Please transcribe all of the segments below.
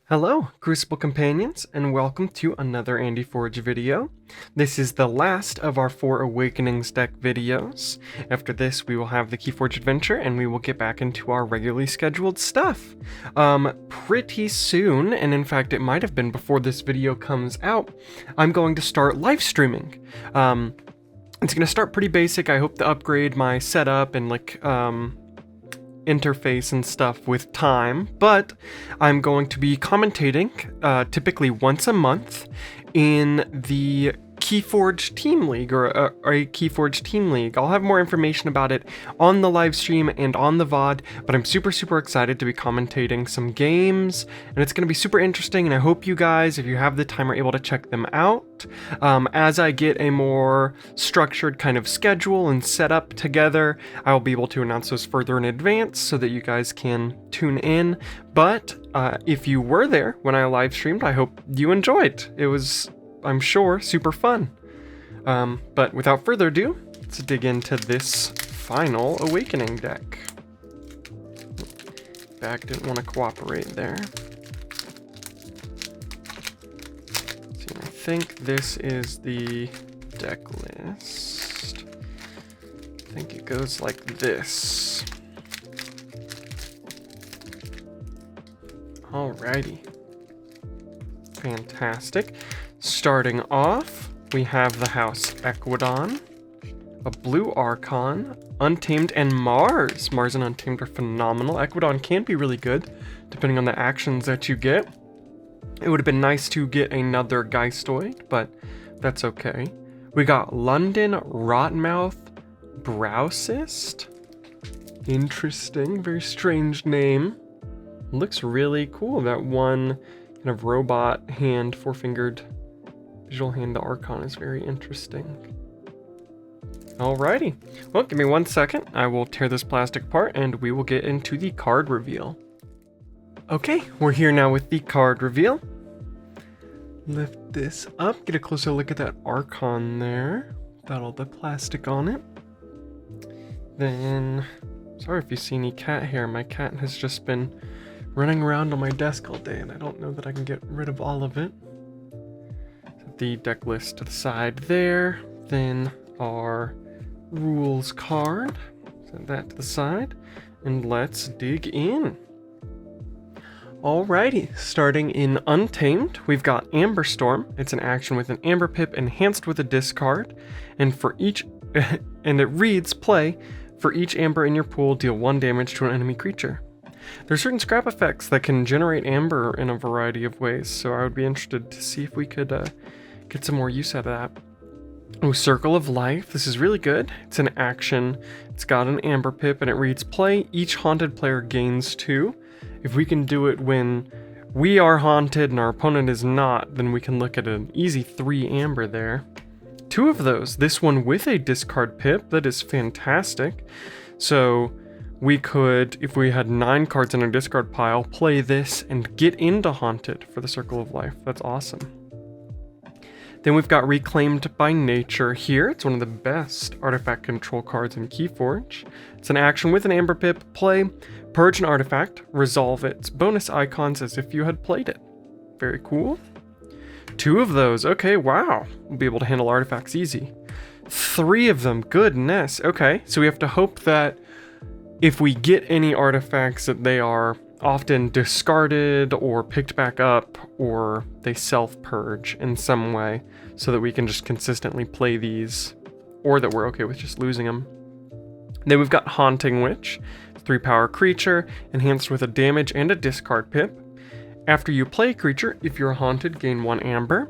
Hello, Crucible Companions, and welcome to another AndyForge video. This is the last of our 4 Awakenings deck videos. After this, we will have the KeyForge adventure, and we will get back into our regularly scheduled stuff. Pretty soon, and in fact, it might have been before this video comes out, I'm going to start live streaming. It's going to start pretty basic. I hope to upgrade my setup and interface and stuff with time, but I'm going to be commentating typically once a month in the KeyForge Team League, or a KeyForge Team League. I'll have more information about it on the live stream and on the VOD, but I'm super excited to be commentating some games, and it's going to be super interesting, and I hope you guys, if you have the time, are able to check them out. As I get a more structured kind of schedule and setup together, I'll be able to announce those further in advance so that you guys can tune in. But if you were there when I live streamed, I hope you enjoyed. It was, I'm sure, super fun. But without further ado, let's dig into this final Awakening deck. Bag didn't want to cooperate there. So I think this is the deck list. I think it goes like this. Alrighty. Fantastic. Starting off, we have the House Equidon, a Blue Archon, Untamed, and Mars. Mars and Untamed are phenomenal. Equidon can be really good, depending on the actions that you get. It would have been nice to get another Geistoid, but that's okay. We got London, Rotmouth, Browsist. Interesting, very strange name. Looks really cool, that one kind of robot hand, four-fingered visual hand, the Archon is very interesting. Alrighty, well, give me 1 second. I will tear this plastic apart and we will get into the card reveal. Okay, we're here now with the card reveal. Lift this up, get a closer look at that Archon there, without all the plastic on it. Then, sorry if you see any cat hair, my cat has just been running around on my desk all day and I don't know that I can get rid of all of it. Set the deck list to the side there, then our rules card, set that to the side, and let's dig in. Alrighty, starting in Untamed, we've got Amber Storm. It's an action with an Amber Pip enhanced with a discard, and for each, and it reads, play, for each Amber in your pool, deal 1 damage to an enemy creature. There are certain scrap effects that can generate Amber in a variety of ways, so I would be interested to see if we could get some more use out of that. Oh, Circle of Life. This is really good. It's an action. It's got an Amber Pip, and it reads, play, each haunted player gains 2. If we can do it when we are haunted and our opponent is not, then we can look at an easy 3 Amber there. 2 of those. This one with a discard Pip. That is fantastic. So we could, if we had 9 cards in our discard pile, play this and get into Haunted for the Circle of Life. That's awesome. Then we've got Reclaimed by Nature here. It's one of the best artifact control cards in KeyForge. It's an action with an Amber Pip. Play, purge an artifact, resolve its bonus icons as if you had played it. Very cool. 2 of those. Okay, wow. We'll be able to handle artifacts easy. 3 of them. Goodness. Okay, so we have to hope that if we get any artifacts that they are often discarded or picked back up, or they self-purge in some way so that we can just consistently play these, or that we're okay with just losing them. Then we've got Haunting Witch, 3 power creature, enhanced with a damage and a discard Pip. After you play a creature, if you're haunted, gain 1 Amber.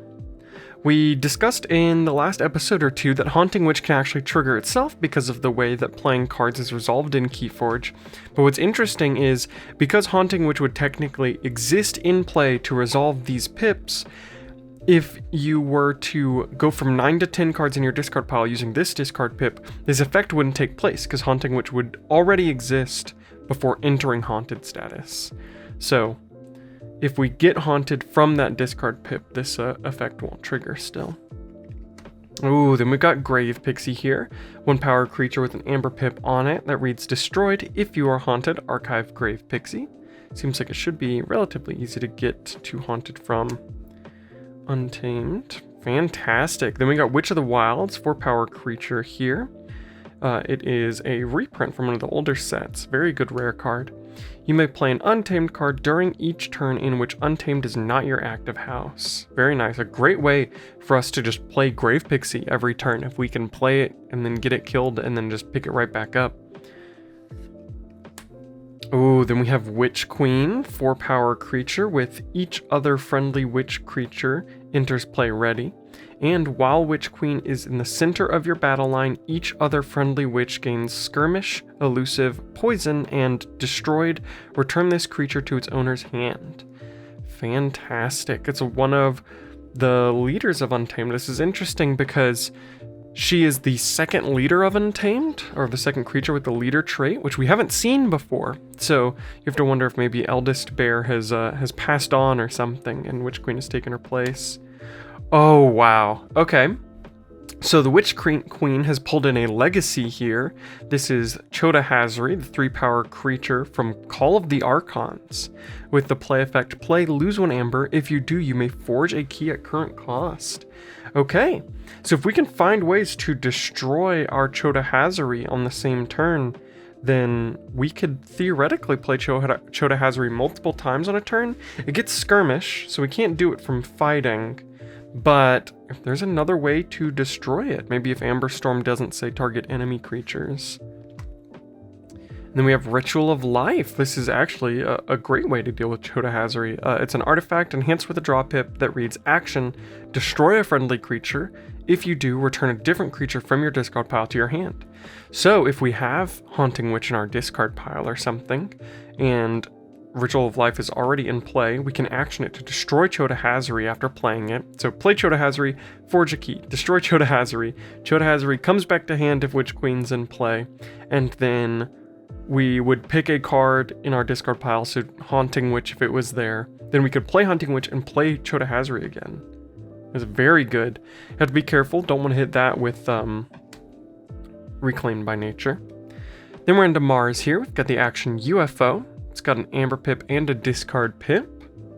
We discussed in the last episode or 2 that Haunting Witch can actually trigger itself because of the way that playing cards is resolved in KeyForge. But what's interesting is, because Haunting Witch would technically exist in play to resolve these pips, if you were to go from 9 to 10 cards in your discard pile using this discard Pip, this effect wouldn't take place because Haunting Witch would already exist before entering Haunted status. So if we get haunted from that discard Pip, this effect won't trigger still. Ooh, then we've got Grave Pixie here. 1 power creature with an Amber Pip on it that reads, destroyed if you are haunted, archive Grave Pixie. Seems like it should be relatively easy to get to Haunted from. Untamed. Fantastic. Then we got Witch of the Wilds, 4-power creature here. It is a reprint from one of the older sets. Very good rare card. You may play an Untamed card during each turn in which Untamed is not your active house. Very nice. A great way for us to just play Grave Pixie every turn if we can play it and then get it killed and then just pick it right back up. Oh, then we have Witch Queen, 4-power creature with each other friendly witch creature enters play ready. And while Witch Queen is in the center of your battle line, each other friendly witch gains Skirmish, Elusive, Poison, and Destroyed. Return this creature to its owner's hand. Fantastic. It's one of the leaders of Untamed. This is interesting because she is the second leader of Untamed, or the second creature with the leader trait, which we haven't seen before. So you have to wonder if maybe Eldest Bear has passed on or something, and Witch Queen has taken her place. Oh, wow. Okay. So the Witch Queen has pulled in a legacy here. This is Chota Hazri, the 3-power creature from Call of the Archons. With the play effect, play, lose 1 amber. If you do, you may forge a key at current cost. Okay, so if we can find ways to destroy our Chota Hazri on the same turn, then we could theoretically play Chota Hazri multiple times on a turn. It gets Skirmish, so we can't do it from fighting. But if there's another way to destroy it, maybe if Amber Storm doesn't say target enemy creatures. And then we have Ritual of Life. This is actually a great way to deal with Chota Hazri. It's an artifact enhanced with a draw pip that reads action, destroy a friendly creature. If you do, return a different creature from your discard pile to your hand. So if we have Haunting Witch in our discard pile or something, and Ritual of Life is already in play, we can action it to destroy Chota Hazri after playing it. So play Chota Hazri, forge a key, destroy Chota Hazri. Chota Hazri comes back to hand if Witch Queen's in play, and then we would pick a card in our discard pile, so Haunting Witch if it was there. Then we could play Haunting Witch and play Chota Hazri again. It's very good. You have to be careful, don't want to hit that with Reclaimed by Nature. Then we're into Mars here. We've got the action UFO. It's got an Amber Pip and a Discard Pip.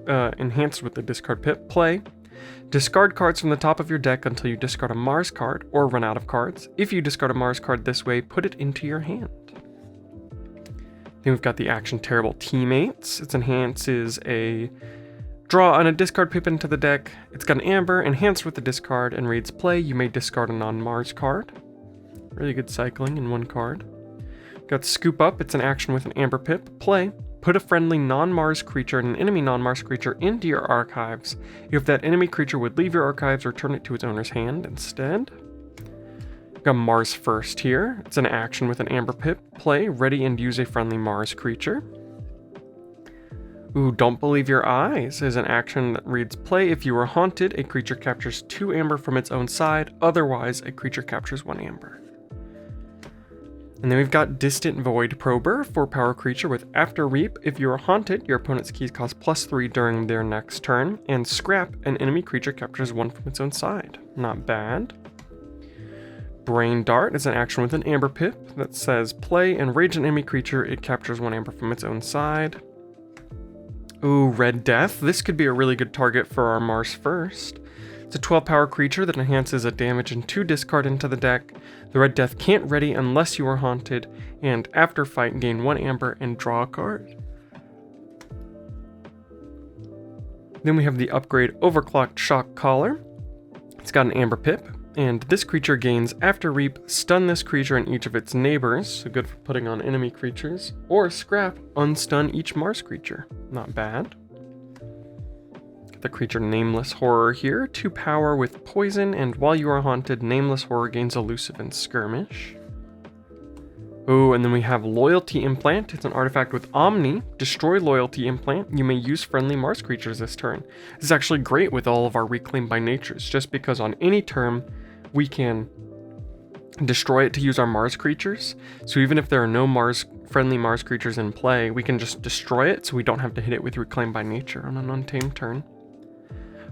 Enhanced with the Discard Pip. Play. Discard cards from the top of your deck until you discard a Mars card or run out of cards. If you discard a Mars card this way, put it into your hand. Then we've got the action Terrible Teammates. It enhances a draw on a discard pip into the deck. It's got an Amber, enhanced with the discard, and reads play. You may discard a non-Mars card. Really good cycling in one card. Got Scoop Up. It's an action with an Amber Pip. Play. Put a friendly non-Mars creature and an enemy non-Mars creature into your archives. If that enemy creature would leave your archives, return it to its owner's hand instead. Got Mars First here. It's an action with an Amber Pip. Play, ready, and use a friendly Mars creature. Ooh, Don't Believe Your Eyes is an action that reads play. If you are haunted, a creature captures 2 amber from its own side. Otherwise, a creature captures 1 amber. And then we've got Distant Void Prober, 4-power creature with After Reap. If you are haunted, your opponent's keys cost +3 during their next turn. And Scrap, an enemy creature captures 1 from its own side. Not bad. Brain Dart is an action with an Amber Pip that says play and rage an enemy creature. It captures 1 amber from its own side. Ooh, Red Death. This could be a really good target for our Mars First. It's a 12-power creature that enhances a damage and 2 discard into the deck. The Red Death can't ready unless you are haunted, and after fight gain 1 amber and draw a card. Then we have the upgrade Overclocked Shock Collar. It's got an Amber Pip, and this creature gains After Reap, stun this creature and each of its neighbors, so good for putting on enemy creatures, or Scrap, unstun each Mars creature. Not bad. The creature Nameless Horror here, 2 power with poison, and while you are haunted, Nameless Horror gains Elusive and Skirmish. Oh, and then we have Loyalty Implant. It's an artifact with Omni. Destroy Loyalty Implant. You may use friendly Mars creatures this turn. This is actually great with all of our Reclaimed by Natures, just because on any turn, we can destroy it to use our Mars creatures. So even if there are no friendly Mars creatures in play, we can just destroy it so we don't have to hit it with Reclaimed by Nature on an Untamed turn.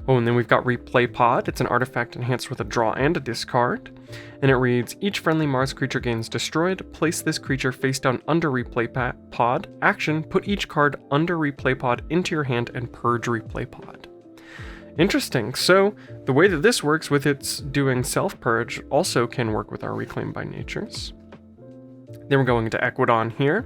Oh, and then we've got Replay Pod. It's an artifact enhanced with a draw and a discard. And it reads, each friendly Mars creature gains destroyed. Place this creature face down under Replay Pod. Action, put each card under Replay Pod into your hand and purge Replay Pod. Interesting. So the way that this works with its doing self-purge also can work with our Reclaim by Natures. Then we're going to Equidon here,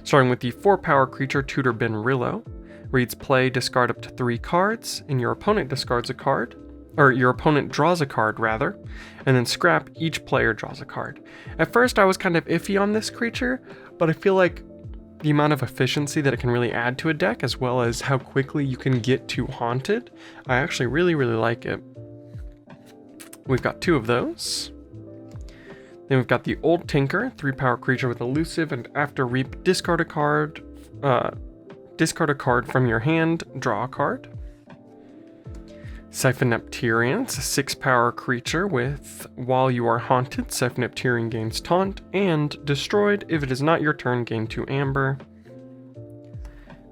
starting with the 4-power creature Tutor Benrillo. Reads, play, discard up to 3 cards, and your opponent discards a card, or your opponent draws a card rather, and then scrap, each player draws a card. At first I was kind of iffy on this creature, but I feel like the amount of efficiency that it can really add to a deck, as well as how quickly you can get to Haunted, I actually really like it. We've got 2 of those. Then we've got the Old Tinker, 3-power creature with elusive, and after Reap, discard a card from your hand, draw a card. Siphon Nepturian, it's a 6-power creature with, while you are haunted, Siphon Nepturian gains taunt, and destroyed. If it is not your turn, gain 2 amber.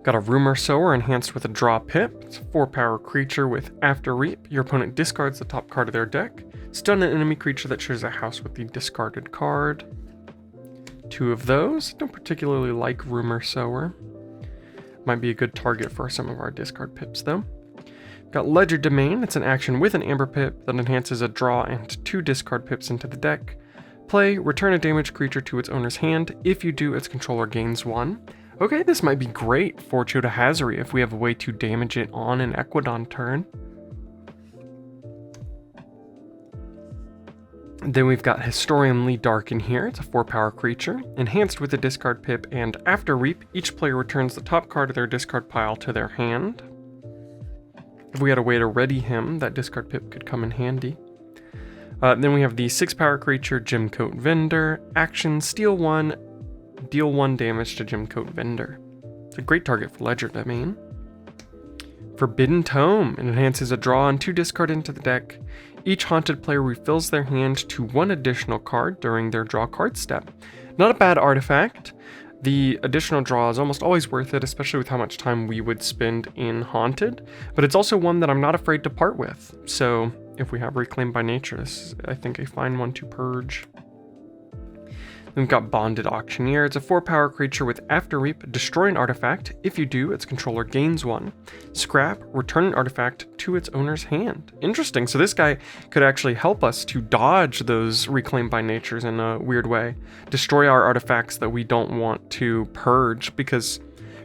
Got a Rumor Sower enhanced with a draw pip. It's a 4-power creature with after Reap, your opponent discards the top card of their deck. Stun an enemy creature that shares a house with the discarded card. 2 of those. Don't particularly like Rumor Sower. Might be a good target for some of our discard pips though. Got Ledger Domain. It's an action with an amber pip that enhances a draw and 2 discard pips into the deck. Play, return a damaged creature to its owner's hand. If you do, its controller gains 1. Okay, this might be great for Chota Hazari if we have a way to damage it on an Equidon turn. Then we've got Historianly Dark in here. It's a 4-power creature, enhanced with a discard pip, and after Reap, each player returns the top card of their discard pile to their hand. If we had a way to ready him, that discard pip could come in handy. Then we have the 6-power creature, Gemcoat Vendor. Action, steal 1, deal 1 damage to Gemcoat Vendor. It's a great target for Ledger Domain. Forbidden Tome. It enhances a draw and 2 discard into the deck. Each haunted player refills their hand to 1 additional card during their draw card step. Not a bad artifact. The additional draw is almost always worth it, especially with how much time we would spend in Haunted, but it's also one that I'm not afraid to part with. So if we have Reclaim by Nature, this is, I think, a fine one to purge. Then we've got Bonded Auctioneer. It's a 4-power creature with after Reap, destroy an artifact. If you do, its controller gains 1. Scrap, return an artifact to its owner's hand. Interesting. So this guy could actually help us to dodge those Reclaim by Natures in a weird way. Destroy our artifacts that we don't want to purge, because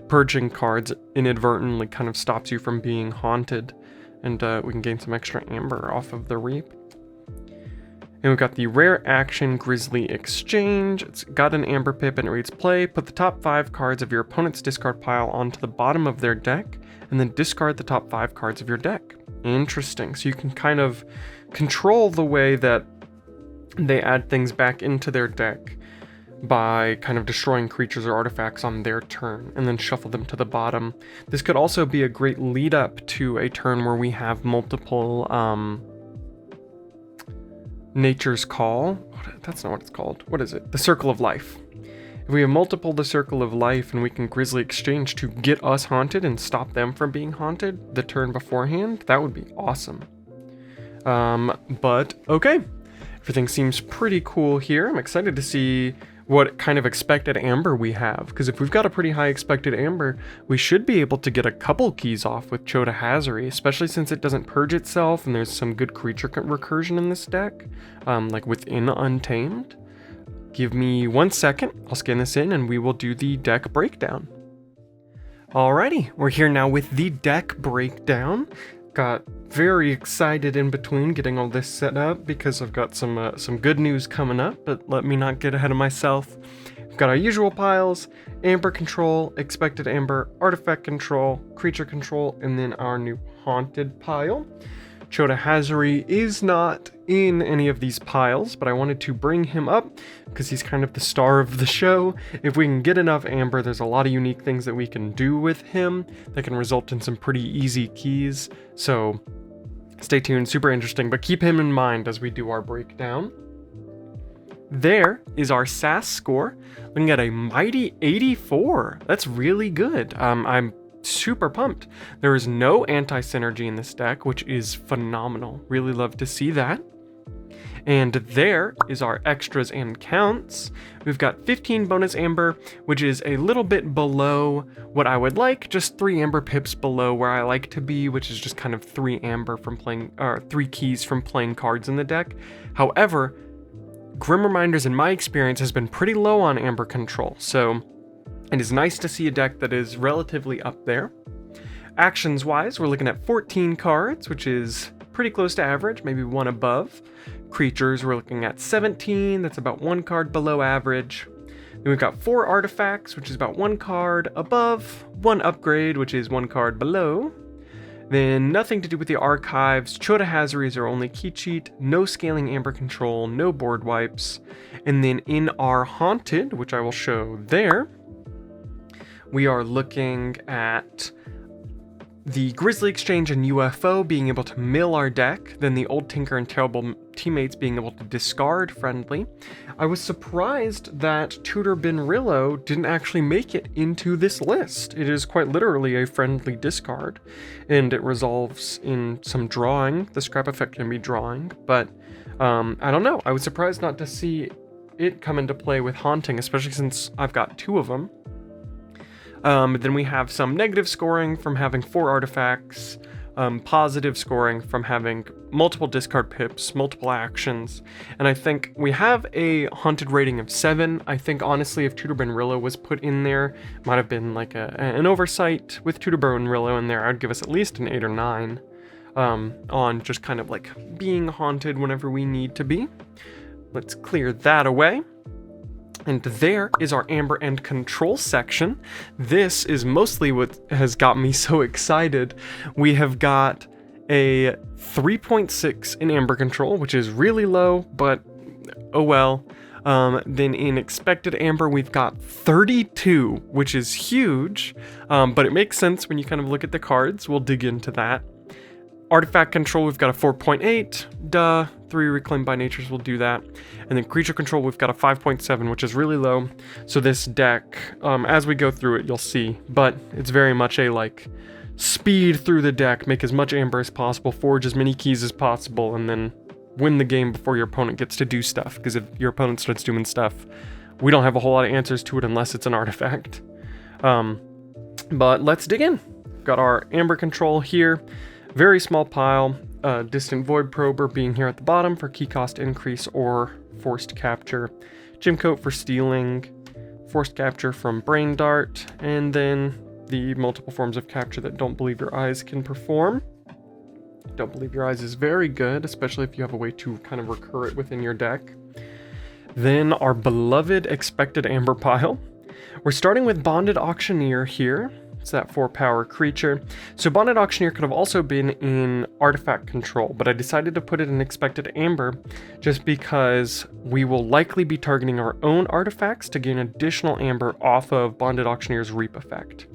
purging cards inadvertently kind of stops you from being haunted. And we can gain some extra amber off of the Reap. And we've got the rare action Grizzly Exchange. It's got an amber pip and it reads, play, put the top 5 cards of your opponent's discard pile onto the bottom of their deck, and then discard the top 5 cards of your deck. Interesting. So you can kind of control the way that they add things back into their deck by kind of destroying creatures or artifacts on their turn, and then shuffle them to the bottom. This could also be a great lead up to a turn where we have multiple Nature's Call. That's not what it's called. What is it? The Circle of Life. If we have multiple The Circle of Life and we can Grizzly Exchange to get us haunted and stop them from being haunted the turn beforehand, that would be awesome. But okay. Everything seems pretty cool here. I'm excited to see what kind of expected amber we have, because if we've got a pretty high expected amber, we should be able to get a couple keys off with Chota Hazari, especially since it doesn't purge itself and there's some good creature recursion in this deck, like within Untamed. Give me 1 second, I'll scan this in and we will do the deck breakdown. Alrighty, we're here now with the deck breakdown. Got very excited in between getting all this set up because I've got some good news coming up, but let me not get ahead of myself. We've got our usual piles: amber control, expected amber, artifact control, creature control, and then our new haunted pile. Chota Hazari is not in any of these piles, but I wanted to bring him up because he's kind of the star of the show. If we can get enough amber, there's a lot of unique things that we can do with him that can result in some pretty easy keys. So stay tuned, super interesting, but keep him in mind as we do our breakdown. There is our SAS score, looking at a mighty 84. That's really good. I'm super pumped. There is no anti-synergy in this deck, which is phenomenal. Really love to see that. And there is our extras and counts. We've got 15 bonus amber, which is a little bit below what I would like, just 3 amber pips below where I like to be, which is just kind of 3 amber from playing, or 3 keys from playing cards in the deck. However, Grim Reminders, in my experience, has been pretty low on amber control, so it is nice to see a deck that is relatively up there. Actions-wise, we're looking at 14 cards, which is pretty close to average, maybe 1 above. Creatures, we're looking at 17, that's about 1 card below average. Then we've got 4 artifacts, which is about 1 card above, 1 upgrade, which is 1 card below. Then nothing to do with the archives, Chota Hazaris are only KeyCheat, no scaling amber control, no board wipes. And then in our haunted, which I will show there, we are looking at the Grizzly Exchange and UFO being able to mill our deck, then the Old Tinker and Terrible Teammates being able to discard friendly. I was surprised that Tutor Benrillo didn't actually make it into this list. It is quite literally a friendly discard, and it resolves in some drawing. The scrap effect can be drawing, but I don't know. I was surprised not to see it come into play with Haunting, especially since I've got 2 of them. Then we have some negative scoring from having 4 artifacts, positive scoring from having multiple discard pips, multiple actions, and I think we have a haunted rating of 7. I think honestly if Tutor Benrillo was put in there, it might have been like an oversight. With Tutor Benrillo in there, I'd give us at least an 8 or 9 on just kind of like being haunted whenever we need to be. Let's clear that away. And there is our Amber and Control section. This is mostly what has got me so excited. We have got a 3.6 in Amber Control, which is really low, but oh well. Then in Expected Amber, we've got 32, which is huge, but it makes sense when you kind of look at the cards. We'll dig into that. Artifact Control, we've got a 4.8, duh. 3 Reclaimed by Natures will do that. And then Creature Control, we've got a 5.7, which is really low. So this deck, as we go through it, you'll see. But it's very much a, like, speed through the deck, make as much amber as possible, forge as many keys as possible, and then win the game before your opponent gets to do stuff. Because if your opponent starts doing stuff, we don't have a whole lot of answers to it unless it's an artifact. But let's dig in. Got our Amber Control here. Very small pile. Distant Void Prober being here at the bottom for key cost increase or forced capture. Gem Coat for stealing. Forced capture from Brain Dart. And then the multiple forms of capture that Don't Believe Your Eyes can perform. Don't Believe Your Eyes is very good, especially if you have a way to kind of recur it within your deck. Then our beloved Expected Amber pile. We're starting with Bonded Auctioneer here. It's that 4-power creature. So Bonded Auctioneer could have also been in Artifact Control, but I decided to put it in Expected Amber just because we will likely be targeting our own artifacts to gain additional amber off of Bonded Auctioneer's Reap effect.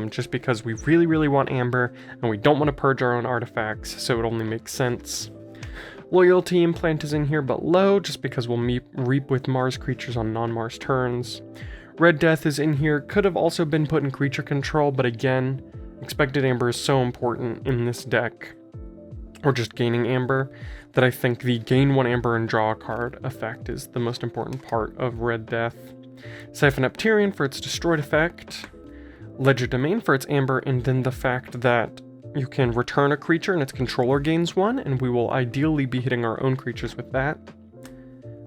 Just because we really, really want amber, and we don't want to purge our own artifacts, so it only makes sense. Loyalty Implant is in here, but low, just because we'll reap with Mars creatures on non-Mars turns. Red Death is in here, could have also been put in Creature Control, but again, Expected Amber is so important in this deck, or just gaining amber, that I think the gain 1 amber and draw a card effect is the most important part of Red Death. Siphon Up Tyrion for its destroyed effect. Ledger Domain for its amber, and then the fact that you can return a creature and its controller gains 1, and we will ideally be hitting our own creatures with that.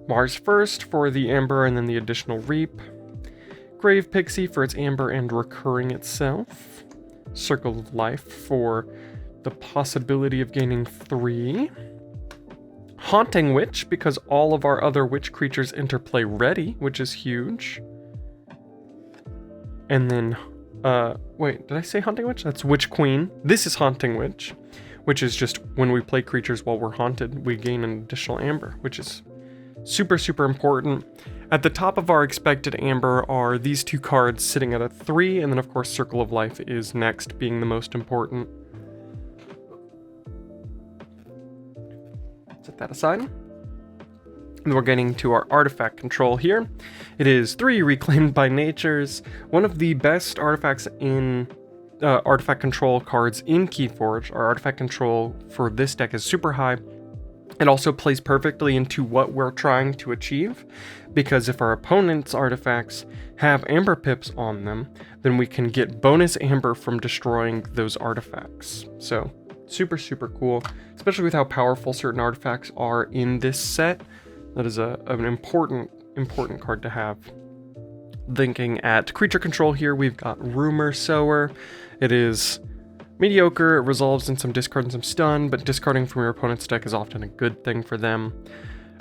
Mars First for the amber and then the additional reap. Grave Pixie for its amber and recurring itself. Circle of Life for the possibility of gaining 3. Haunting Witch, because all of our other witch creatures interplay ready, which is huge. And then, wait, did I say Haunting Witch? That's Witch Queen. This is Haunting Witch, which is just when we play creatures while we're haunted, we gain an additional amber, which is super, super important. At the top of our Expected Amber are these 2 cards sitting at a 3, and then of course Circle of Life is next, being the most important. Set that aside. And we're getting to our Artifact Control here. It is 3 Reclaimed by Natures, one of the best artifacts in artifact control cards in KeyForge. Our artifact control for this deck is super high. It also plays perfectly into what we're trying to achieve, because if our opponent's artifacts have amber pips on them, then we can get bonus amber from destroying those artifacts. So super, super cool, especially with how powerful certain artifacts are in this set. That is an important card to have. Thinking at creature control here, we've got Rumor Sower. It is mediocre, it resolves in some discard and some stun, but discarding from your opponent's deck is often a good thing for them.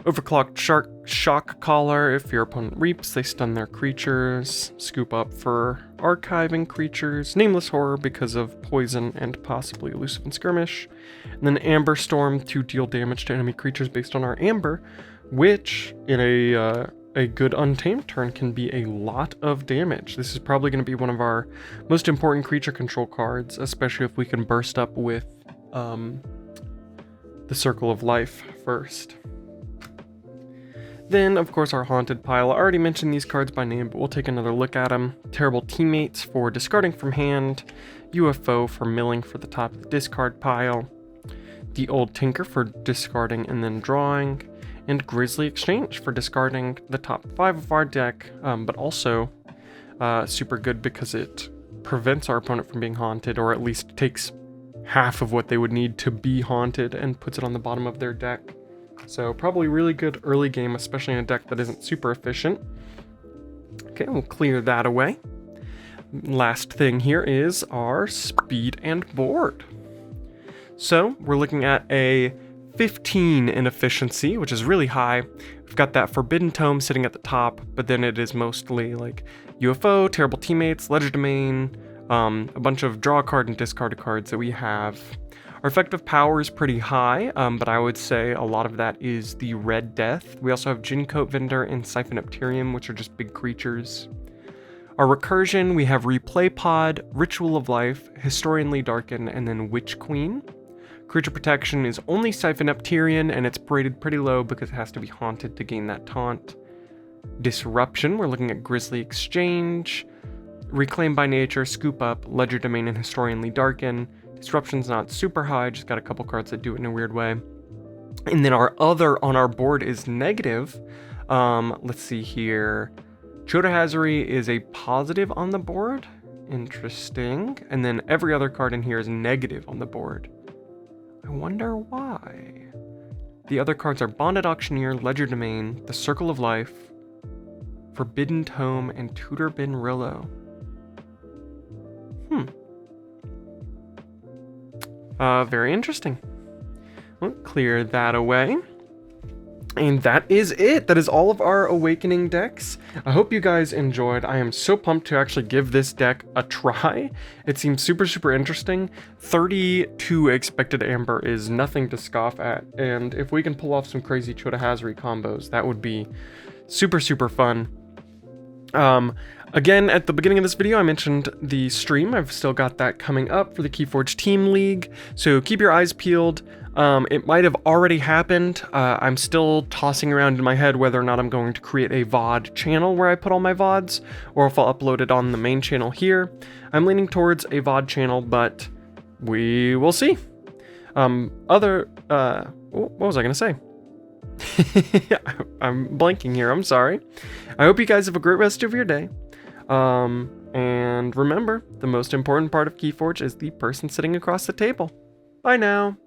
Overclocked Shock Collar, if your opponent reaps, they stun their creatures. Scoop Up for archiving creatures. Nameless Horror because of poison and possibly elusive and skirmish. And then Amber Storm to deal damage to enemy creatures based on our amber, which in a good Untamed turn can be a lot of damage. This is probably going to be one of our most important creature control cards, especially if we can burst up with the Circle of Life first. Then, of course, our Haunted pile. I already mentioned these cards by name, but we'll take another look at them. Terrible Teammates for discarding from hand. UFO for milling for the top of the discard pile. The Old Tinker for discarding and then drawing. And Grisly Exchange for discarding the top 5 of our deck, but also super good because it prevents our opponent from being haunted, or at least takes half of what they would need to be haunted and puts it on the bottom of their deck. So probably really good early game, especially in a deck that isn't super efficient. Okay, we'll clear that away. Last thing here is our speed and board. So we're looking at a 15 in efficiency, which is really high. We've got that Forbidden Tome sitting at the top, but then it is mostly like UFO, Terrible Teammates, Ledger Domain, a bunch of draw card and discard cards that we have. Our effective power is pretty high, but I would say a lot of that is the Red Death. We also have Gincoat Vendor and Siphonepterium, which are just big creatures. Our recursion, we have Replay Pod, Ritual of Life, Historianly Darken, and then Witch Queen. Creature protection is only Siphonepterium, and it's rated pretty low because it has to be haunted to gain that taunt. Disruption, we're looking at Grisly Exchange, Reclaim by Nature, Scoop Up, Ledger Domain, and Historianly Darken. Disruption's not super high, just got a couple cards that do it in a weird way. And then our other on our board is negative. Let's see here. Chota Hazari is a positive on the board. Interesting. And then every other card in here is negative on the board. I wonder why. The other cards are Bonded Auctioneer, Ledger Domain, The Circle of Life, Forbidden Tome, and Tutor Bin Rillo. Very interesting. We'll clear that away. And that is it. That is all of our Awakening decks. I hope you guys enjoyed. I am so pumped to actually give this deck a try. It seems super, super interesting. 32 expected amber is nothing to scoff at. And if we can pull off some crazy Chota Hazari combos, that would be super, super fun. Again, at the beginning of this video, I mentioned the stream. I've still got that coming up for the KeyForge Team League, so keep your eyes peeled. It might have already happened. I'm still tossing around in my head whether or not I'm going to create a VOD channel where I put all my VODs, or if I'll upload it on the main channel here. I'm leaning towards a VOD channel, but we will see. What was I going to say? I'm blanking here, I'm sorry. I hope you guys have a great rest of your day. And remember, the most important part of KeyForge is the person sitting across the table. Bye now.